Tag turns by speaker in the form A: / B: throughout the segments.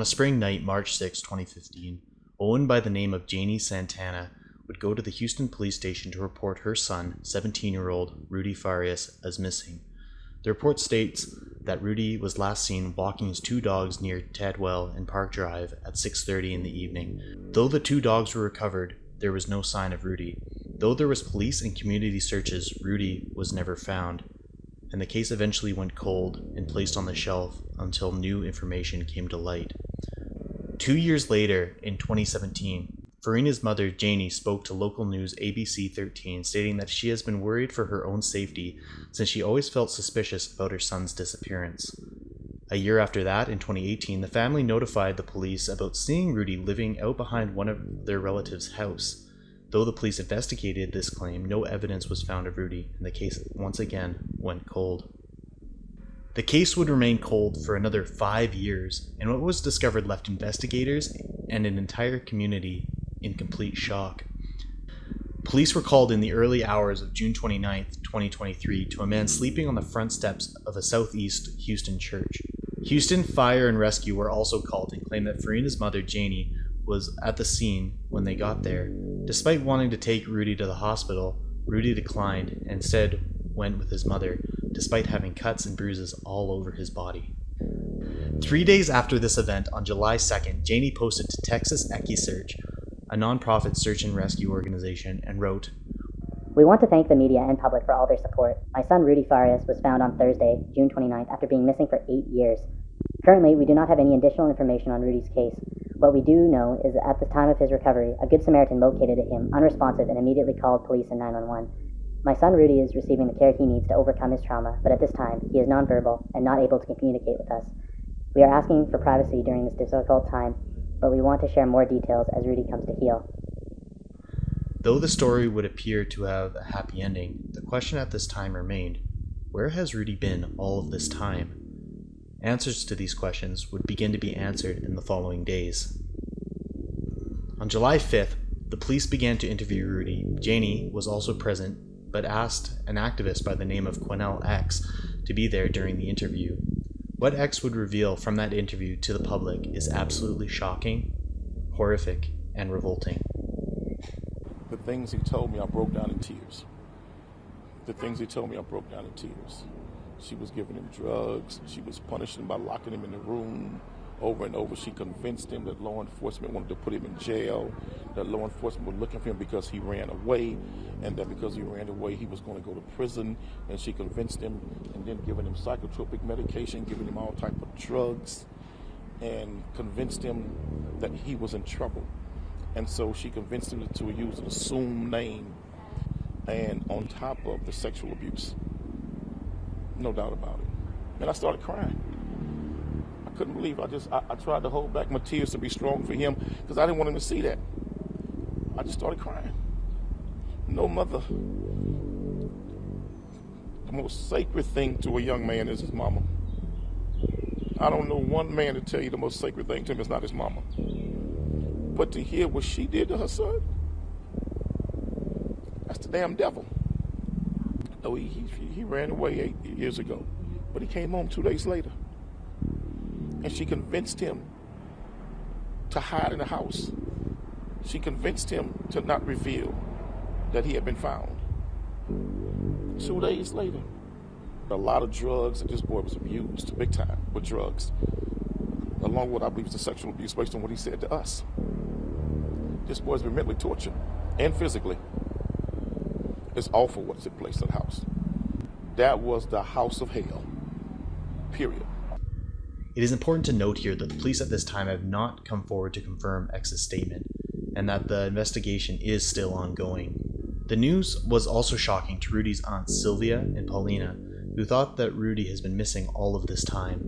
A: On a spring night, March 6, 2015, a woman by the name of Janie Santana would go to the Houston police station to report her son, 17-year-old Rudy Farias, as missing. The report states that Rudy was last seen walking his two dogs near Tadwell and Park Drive at 6:30 in the evening. Though the two dogs were recovered, there was no sign of Rudy. Though there was police and community searches, Rudy was never found, and the case eventually went cold and placed on the shelf until new information came to light. 2 years later, in 2017, Farina's mother, Janie, spoke to local news ABC 13, stating that she has been worried for her own safety since she always felt suspicious about her son's disappearance. A year after that, in 2018, the family notified the police about seeing Rudy living out behind one of their relatives' house. Though the police investigated this claim, no evidence was found of Rudy, and the case once again went cold. The case would remain cold for another 5 years, and what was discovered left investigators and an entire community in complete shock. Police were called in the early hours of June 29, 2023, to a man sleeping on the front steps of a southeast Houston church. Houston Fire and Rescue were also called and claimed that Farina's mother, Janie, was at the scene when they got there. Despite wanting to take Rudy to the hospital, Rudy declined and instead went with his mother, despite having cuts and bruises all over his body. 3 days after this event, on July 2nd, Janie posted to Texas EquiSearch, a nonprofit search and rescue organization, and wrote,
B: "We want to thank the media and public for all their support. My son Rudy Farias was found on Thursday, June 29th, after being missing for 8 years. Currently, we do not have any additional information on Rudy's case. What we do know is that at the time of his recovery, a Good Samaritan located him unresponsive and immediately called police and 911. My son Rudy is receiving the care he needs to overcome his trauma, but at this time, he is nonverbal and not able to communicate with us. We are asking for privacy during this difficult time, but we want to share more details as Rudy comes to heal."
A: Though the story would appear to have a happy ending, the question at this time remained, where has Rudy been all of this time? Answers to these questions would begin to be answered in the following days. On July 5th, the police began to interview Rudy. Janie was also present, but asked an activist by the name of Quinnell X to be there during the interview. What X would reveal from that interview to the public is absolutely shocking, horrific, and revolting.
C: The things he told me, I broke down in tears. She was giving him drugs. She was punishing him by locking him in the room over and over. She convinced him that law enforcement wanted to put him in jail, that law enforcement were looking for him because he ran away, and that because he ran away, he was going to go to prison. And she convinced him, and then giving him psychotropic medication, giving him all type of drugs, and convinced him that he was in trouble. And so she convinced him to use an assumed name, and on top of the sexual abuse. No doubt about it. And I started crying. I couldn't believe I tried to hold back my tears to be strong for him because I didn't want him to see that. I just started crying. No mother. The most sacred thing to a young man is his mama. I don't know one man to tell you the most sacred thing to him is not his mama. But to hear what she did to her son, that's the damn devil. No, he ran away 8 years ago, but he came home 2 days later. And she convinced him to hide in the house. She convinced him to not reveal that he had been found. 2 days later, a lot of drugs, and this boy was abused big time with drugs, along with, I believe, the sexual abuse based on what he said to us. This boy's been mentally tortured and physically. It's awful what took place in the house. That was the house of hell, period.
A: It is important to note here that the police at this time have not come forward to confirm X's statement, and that the investigation is still ongoing. The news was also shocking to Rudy's aunts Sylvia and Paulina, who thought that Rudy has been missing all of this time,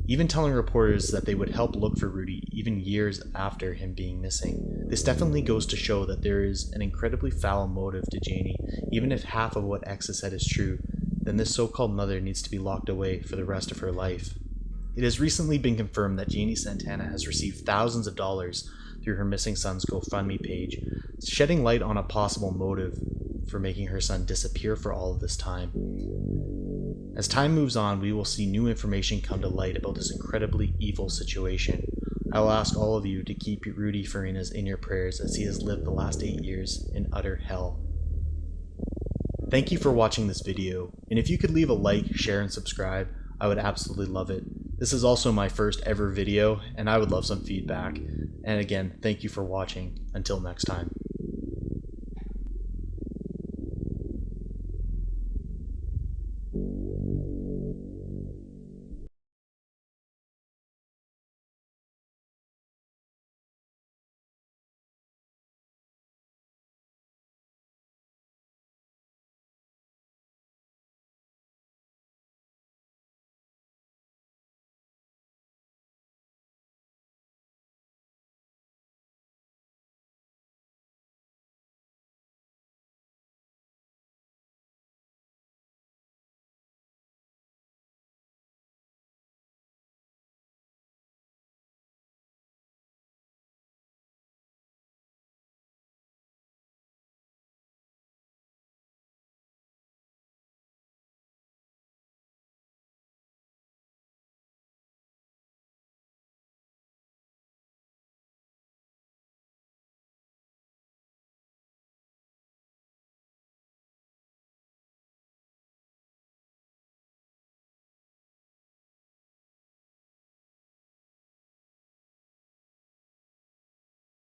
A: even telling reporters that they would help look for Rudy even years after him being missing. This definitely goes to show that there is an incredibly foul motive to Janie. Even if half of what X has said is true, then this so-called mother needs to be locked away for the rest of her life. It has recently been confirmed that Janie Santana has received thousands of dollars through her missing son's GoFundMe page, shedding light on a possible motive for making her son disappear for all of this time. As time moves on, we will see new information come to light about this incredibly evil situation. I will ask all of you to keep Rudy Farias in your prayers as he has lived the last 8 years in utter hell. Thank you for watching this video, and if you could leave a like, share, and subscribe, I would absolutely love it. This is also my first ever video, and I would love some feedback. And again, thank you for watching. Until next time.